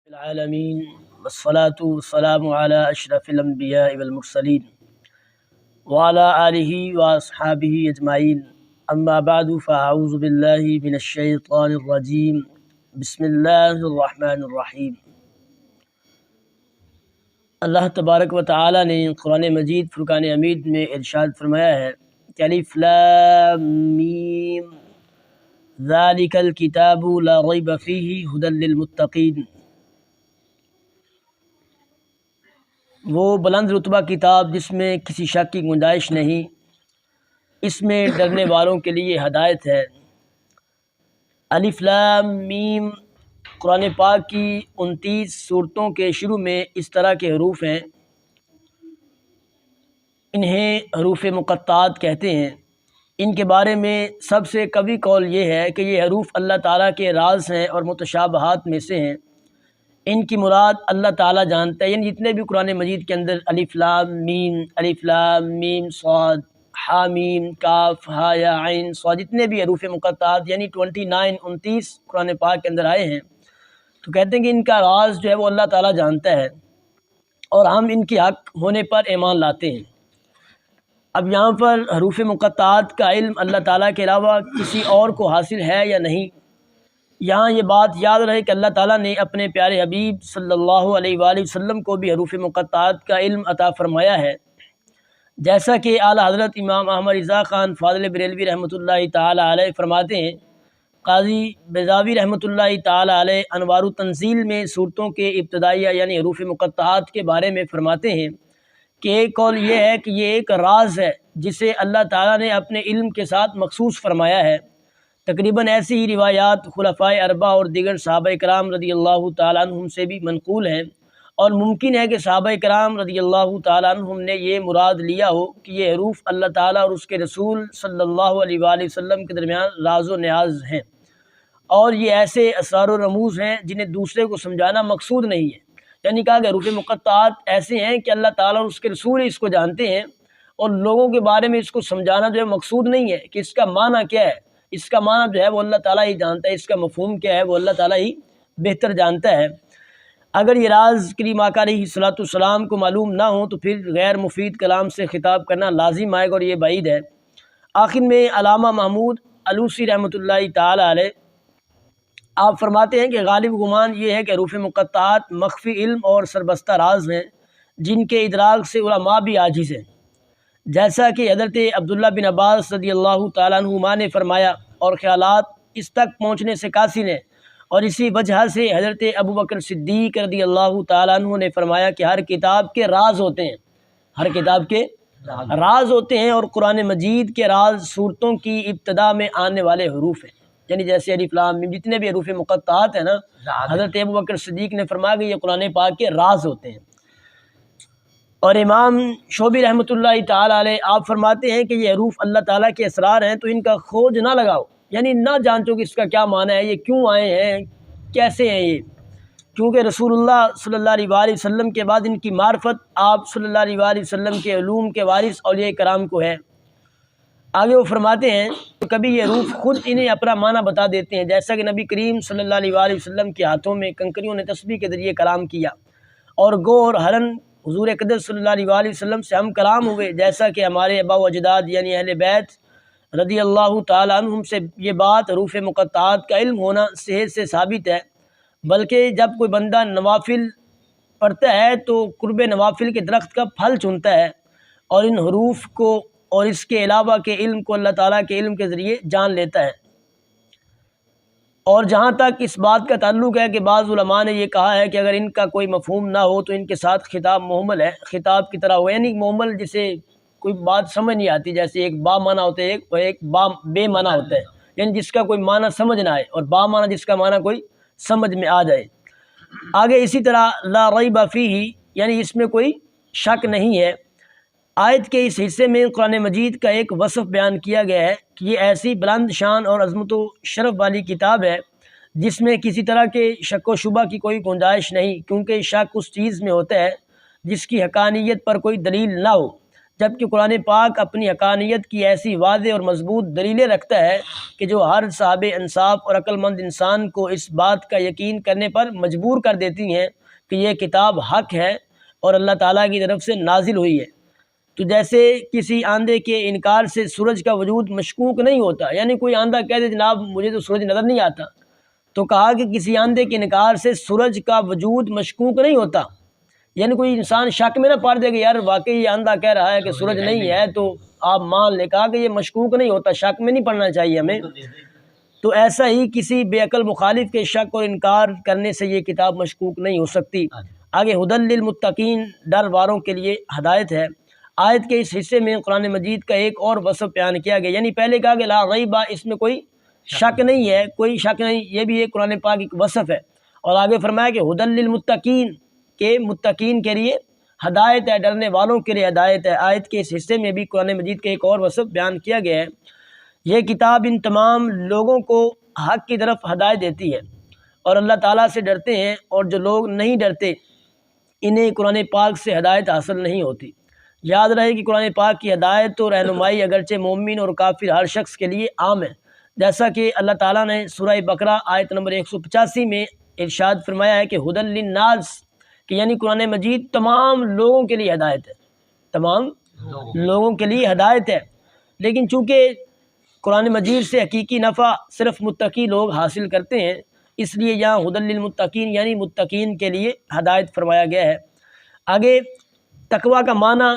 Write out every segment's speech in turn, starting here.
العالمین والصلاة والسلام علی اشرف الانبیاء والمرسلین وعلی آلہ واصحابہ اجمعین اما بعد فاعوذ باللہ من الشیطان الرجیم بسم اللہ الرحمن الرحیم۔ اللہ تبارک و تعالی نے قرآن مجید فرقان حمید میں ارشاد فرمایا ہے کہ الف لام میم ذالک الکتاب لا ریب فیہ ھدی للمتقین۔ وہ بلند رتبہ کتاب جس میں کسی شک کی گنجائش نہیں، اس میں ڈرنے والوں کے لیے ہدایت ہے۔ الف لام میم قرآن پاک کی 29 سورتوں کے شروع میں اس طرح کے حروف ہیں، انہیں حروف مقطعات کہتے ہیں۔ ان کے بارے میں سب سے قوی قول یہ ہے کہ یہ حروف اللہ تعالیٰ کے راز ہیں اور متشابہات میں سے ہیں۔ ان کی مراد اللہ تعالیٰ جانتا ہے، یعنی جتنے بھی قرآن مجید کے اندر الف لام میم صاد حامیم کاف ہا یا عین صاد جتنے بھی حروف مقطعات یعنی 29 قرآن پاک کے اندر آئے ہیں، تو کہتے ہیں کہ ان کا راز جو ہے وہ اللہ تعالیٰ جانتا ہے اور ہم ان کے حق ہونے پر ایمان لاتے ہیں۔ اب یہاں پر حروف مقطعات کا علم اللہ تعالیٰ کے علاوہ کسی اور کو حاصل ہے یا نہیں، یہاں یہ بات یاد رہے کہ اللہ تعالیٰ نے اپنے پیارے حبیب صلی اللہ علیہ وآلہ وسلم کو بھی حروف مقطعات کا علم عطا فرمایا ہے، جیسا کہ اعلیٰ حضرت امام احمد رضا خان فاضل بریلوی رحمۃ اللہ تعالیٰ علیہ فرماتے ہیں۔ قاضی بیضاوی رحمۃ اللہ تعالیٰ علیہ انوار التنزیل میں صورتوں کے ابتدائیہ یعنی حروف مقطعات کے بارے میں فرماتے ہیں کہ ایک قول یہ ہے کہ یہ ایک راز ہے جسے اللہ تعالیٰ نے اپنے علم کے ساتھ مخصوص فرمایا ہے۔ تقریباً ایسی ہی روایات خلفائے اربعہ اور دیگر صحابہ کرام رضی اللہ تعالیٰ عنہم سے بھی منقول ہیں، اور ممکن ہے کہ صحابہ کرام رضی اللہ تعالیٰ عنہم نے یہ مراد لیا ہو کہ یہ حروف اللہ تعالیٰ اور اس کے رسول صلی اللہ علیہ وآلہ وسلم کے درمیان راز و نیاز ہیں، اور یہ ایسے اسرار و رموز ہیں جنہیں دوسرے کو سمجھانا مقصود نہیں ہے۔ یعنی کہا کہ حروف مقطعات ایسے ہیں کہ اللہ تعالیٰ اور اس کے رسول اس کو جانتے ہیں، اور لوگوں کے بارے میں اس کو سمجھانا جو ہے مقصود نہیں ہے کہ اس کا معنی کیا ہے، اس کا معنی جو ہے وہ اللہ تعالیٰ ہی جانتا ہے، اس کا مفہوم کیا ہے وہ اللہ تعالیٰ ہی بہتر جانتا ہے۔ اگر یہ راز کریم آقا علیہ الصلوۃ والسلام کو معلوم نہ ہو تو پھر غیر مفید کلام سے خطاب کرنا لازم آئے گا، اور یہ بعید ہے۔ آخر میں علامہ محمود علوسی رحمۃ اللہ تعالیٰ علیہ آپ فرماتے ہیں کہ غالب گمان یہ ہے کہ حروف مقطعات مخفی علم اور سربستہ راز ہیں جن کے ادراک سے علماء بھی عاجز ہیں، جیسا کہ حضرت عبداللہ بن عباس رضی اللہ تعالیٰ عنہما نے فرمایا، اور خیالات اس تک پہنچنے سے قاصر ہیں۔ اور اسی وجہ سے حضرت ابوبکر صدیق رضی اللہ تعالیٰ عنہ نے فرمایا کہ ہر کتاب کے راز ہوتے ہیں، ہر کتاب کے راز ہوتے ہیں، اور قرآن مجید کے راز صورتوں کی ابتدا میں آنے والے حروف ہیں، یعنی جیسے الف لام میم جتنے بھی حروف مقطعات ہیں نا، حضرت ابوبکر صدیق نے فرمایا کہ یہ قرآن پاک کے راز ہوتے ہیں۔ اور امام شعبی رحمۃ اللہ تعالیٰ علیہ آپ فرماتے ہیں کہ یہ حروف اللہ تعالیٰ کے اسرار ہیں، تو ان کا کھوج نہ لگاؤ، یعنی نہ جانچو کہ اس کا کیا معنی ہے، یہ کیوں آئے ہیں، کیسے ہیں یہ، کیونکہ رسول اللہ صلی اللہ علیہ وآلہ وسلم کے بعد ان کی معرفت آپ صلی اللہ علیہ وآلہ وسلم کے علوم کے وارث اولیاء کرام کو ہے۔ آگے وہ فرماتے ہیں کہ کبھی یہ حروف خود انہیں اپنا معنی بتا دیتے ہیں، جیسا کہ نبی کریم صلی اللہ علیہ وآلہ وسلم کے ہاتھوں میں کنکریوں نے تسبیح کے ذریعے کلام کیا، اور گو اور ہرن حضور اقدس صلی اللہ علیہ وآلہ وسلم سے ہم کلام ہوئے، جیسا کہ ہمارے آباء و اجداد یعنی اہل بیت رضی اللہ تعالیٰ عنہم سے یہ بات حروف مقطعات کا علم ہونا صحت سے ثابت ہے۔ بلکہ جب کوئی بندہ نوافل پڑھتا ہے تو قرب نوافل کے درخت کا پھل چنتا ہے، اور ان حروف کو اور اس کے علاوہ کے علم کو اللہ تعالیٰ کے علم کے ذریعے جان لیتا ہے۔ اور جہاں تک اس بات کا تعلق ہے کہ بعض علماء نے یہ کہا ہے کہ اگر ان کا کوئی مفہوم نہ ہو تو ان کے ساتھ خطاب محمل ہے، خطاب کی طرح ہو، یعنی محمل جسے کوئی بات سمجھ نہیں آتی، جیسے ایک با معنی ہوتا ہے اور ایک با بے معنی ہوتا ہے، یعنی جس کا کوئی معنی سمجھ نہ آئے، اور با معنی جس کا معنی کوئی سمجھ میں آ جائے۔ آگے اسی طرح لا ریب فیہ یعنی اس میں کوئی شک نہیں ہے۔ آیت کے اس حصے میں قرآن مجید کا ایک وصف بیان کیا گیا ہے کہ یہ ایسی بلند شان اور عظمت و شرف والی کتاب ہے جس میں کسی طرح کے شک و شبہ کی کوئی گنجائش نہیں، کیونکہ شک اس چیز میں ہوتا ہے جس کی حقانیت پر کوئی دلیل نہ ہو، جبکہ قرآن پاک اپنی حقانیت کی ایسی واضح اور مضبوط دلیلیں رکھتا ہے کہ جو ہر صاحب انصاف اور عقل مند انسان کو اس بات کا یقین کرنے پر مجبور کر دیتی ہیں کہ یہ کتاب حق ہے اور اللہ تعالیٰ کی طرف سے نازل ہوئی ہے۔ تو جیسے کسی آندھے کے انکار سے سورج کا وجود مشکوک نہیں ہوتا، یعنی کوئی آندھا کہہ دے جناب مجھے تو سورج نظر نہیں آتا، تو کہا کہ کسی آندھے کے انکار سے سورج کا وجود مشکوک نہیں ہوتا، یعنی کوئی انسان شک میں نہ پڑ جائے کہ یار واقعی یہ آندھا کہہ رہا ہے کہ سورج نہیں ہے تو آپ مان لیں، کہا کہ یہ مشکوک نہیں ہوتا، شک میں نہیں پڑنا چاہیے ہمیں۔ تو ایسا ہی کسی بے عقل مخالف کے شک اور انکار کرنے سے یہ کتاب مشکوک نہیں ہو سکتی۔ آگے ہدی للمتقین، ڈر والوں کے لیے ہدایت ہے۔ آیت کے اس حصے میں قرآن مجید کا ایک اور وصف بیان کیا گیا، یعنی پہلے کہا کہ لا ریب، اس میں کوئی شک نہیں ہے، کوئی شک نہیں، یہ بھی ایک قرآن پاک ایک وصف ہے۔ اور آگے فرمایا کہ ہدی للمتقین، کہ متقین کے لیے ہدایت ہے، ڈرنے والوں کے لیے ہدایت ہے۔ آیت کے اس حصے میں بھی قرآن مجید کا ایک اور وصف بیان کیا گیا ہے۔ یہ کتاب ان تمام لوگوں کو حق کی طرف ہدایت دیتی ہے اور اللہ تعالیٰ سے ڈرتے ہیں، اور جو لوگ نہیں ڈرتے انہیں قرآن پاک سے ہدایت حاصل نہیں ہوتی۔ یاد رہے کہ قرآن پاک کی ہدایت و رہنمائی اگرچہ مومن اور کافر ہر شخص کے لیے عام ہے، جیسا کہ اللہ تعالیٰ نے سورہ بقرہ آیت نمبر 185 میں ارشاد فرمایا ہے کہ ہدی للناس، کہ یعنی قرآن مجید تمام لوگوں کے لیے ہدایت ہے، تمام لوگوں کے لیے ہدایت ہے۔ لیکن چونکہ قرآن مجید سے حقیقی نفع صرف متقی لوگ حاصل کرتے ہیں، اس لیے یہاں ہدی للمتقین یعنی متقین کے لیے ہدایت فرمایا گیا ہے۔ آگے تقویٰ کا معنی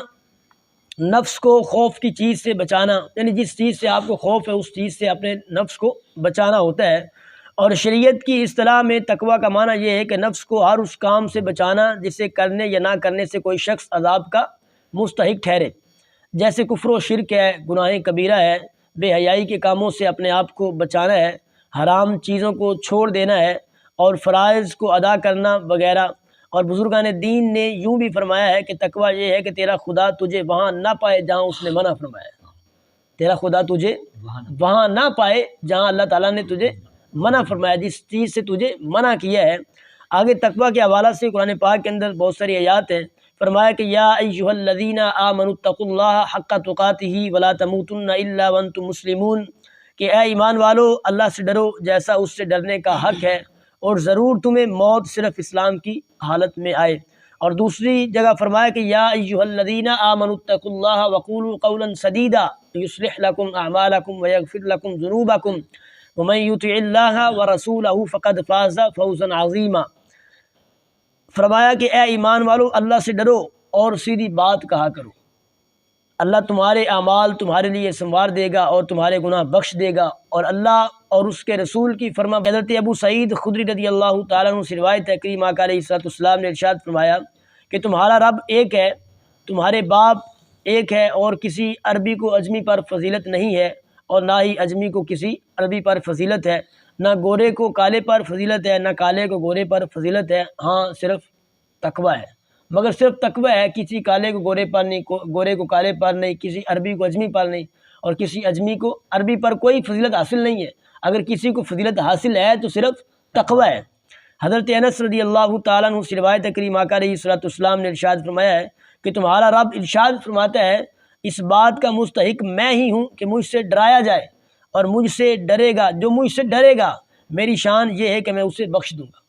نفس کو خوف کی چیز سے بچانا، یعنی جس چیز سے آپ کو خوف ہے اس چیز سے اپنے نفس کو بچانا ہوتا ہے۔ اور شریعت کی اصطلاح میں تقویٰ کا معنی یہ ہے کہ نفس کو ہر اس کام سے بچانا جسے کرنے یا نہ کرنے سے کوئی شخص عذاب کا مستحق ٹھہرے، جیسے کفر و شرک ہے، گناہ کبیرہ ہے، بے حیائی کے کاموں سے اپنے آپ کو بچانا ہے، حرام چیزوں کو چھوڑ دینا ہے اور فرائض کو ادا کرنا وغیرہ۔ اور بزرگان دین نے یوں بھی فرمایا ہے کہ تقویٰ یہ ہے کہ تیرا خدا تجھے وہاں نہ پائے جہاں اس نے منع فرمایا ہے، تیرا خدا تجھے وہاں نہ پائے جہاں اللہ تعالیٰ نے تجھے منع فرمایا، جس چیز سے تجھے منع کیا ہے۔ آگے تقویٰ کے حوالہ سے قرآن پاک کے اندر بہت ساری آیات ہیں۔ فرمایا کہ یا ایھا الذین آمنوا اتقوا اللہ حق تقاتہ ولا تموتن الا وانتم مسلمون، کہ اے ایمان والو اللہ سے ڈرو جیسا اس سے ڈرنے کا حق ہے، اور ضرور تمہیں موت صرف اسلام کی حالت میں آئے۔ اور دوسری جگہ فرمایا کہ یا ایھا الذین آمنوا اتقوا اللہ وقولوا قولا سدیدا یصلح لکم اعمالکم ویغفر لکم ذنوبکم ومن یطع اللہ ورسولہ فقد فاز فوزا عظیما۔ فرمایا کہ اے ایمان والو اللہ سے ڈرو اور سیدھی بات کہا کرو، اللہ تمہارے اعمال تمہارے لیے سنوار دے گا اور تمہارے گناہ بخش دے گا۔ اور اللہ اور اس کے رسول کی فرما، حضرت ابو سعید خدری رضی اللہ تعالیٰ عنہ سے روایت ہے، کریم آقا علیہ الصلوۃ والسلام نے ارشاد فرمایا کہ تمہارا رب ایک ہے، تمہارے باپ ایک ہے، اور کسی عربی کو اجمی پر فضیلت نہیں ہے اور نہ ہی اجمی کو کسی عربی پر فضیلت ہے، نہ گورے کو کالے پر فضیلت ہے نہ کالے کو گورے پر فضیلت ہے، ہاں صرف تقویٰ ہے، مگر صرف تقویٰ ہے، کسی کالے کو گورے پر نہیں، گورے کو کالے پر نہیں، کسی عربی کو اجمی پر نہیں، اور کسی اجمی کو عربی پر کوئی فضیلت حاصل نہیں ہے۔ اگر کسی کو فضیلت حاصل ہے تو صرف تقویٰ ہے۔ حضرت انس رضی اللہ تعالیٰ عنہ سے روایت ہے، کریم آقا علیہ الصلوۃ والسلام نے ارشاد فرمایا ہے کہ تمہارا رب ارشاد فرماتا ہے اس بات کا مستحق میں ہی ہوں کہ مجھ سے ڈرایا جائے، اور مجھ سے ڈرے گا جو مجھ سے ڈرے گا میری شان یہ ہے کہ میں اسے بخش دوں گا۔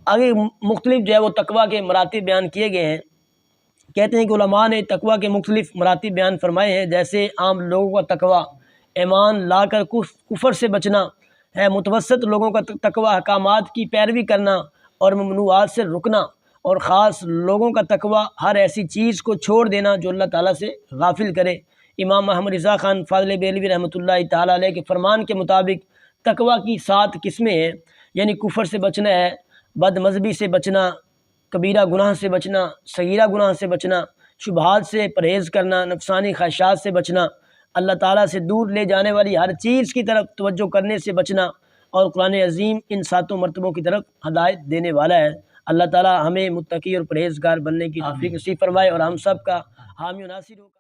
آگے مختلف جو ہے وہ تقویٰ کے مراتب بیان کیے گئے ہیں۔ کہتے ہیں کہ علماء نے تقویٰ کے مختلف مراتب بیان فرمائے ہیں، جیسے عام لوگوں کا تقویٰ ایمان لا کر کفر سے بچنا ہے، متوسط لوگوں کا تقویٰ احکامات کی پیروی کرنا اور ممنوعات سے رکنا، اور خاص لوگوں کا تقویٰ ہر ایسی چیز کو چھوڑ دینا جو اللہ تعالیٰ سے غافل کرے۔ امام محمد رضا خان فاضل بریلوی رحمۃ اللہ تعالیٰ علیہ کے فرمان کے مطابق تقویٰ کی 7 قسمیں ہیں، یعنی کفر سے بچنا ہے، بد مذہبی سے بچنا، کبیرہ گناہ سے بچنا، صغیرہ گناہ سے بچنا، شبہات سے پرہیز کرنا، نفسانی خواہشات سے بچنا، اللہ تعالیٰ سے دور لے جانے والی ہر چیز کی طرف توجہ کرنے سے بچنا، اور قرآن عظیم ان 7 مرتبوں کی طرف ہدایت دینے والا ہے۔ اللہ تعالیٰ ہمیں متقی اور پرہیزگار بننے کی توفیق نصیب فرمائے اور ہم سب کا حامی و ناصر ہو۔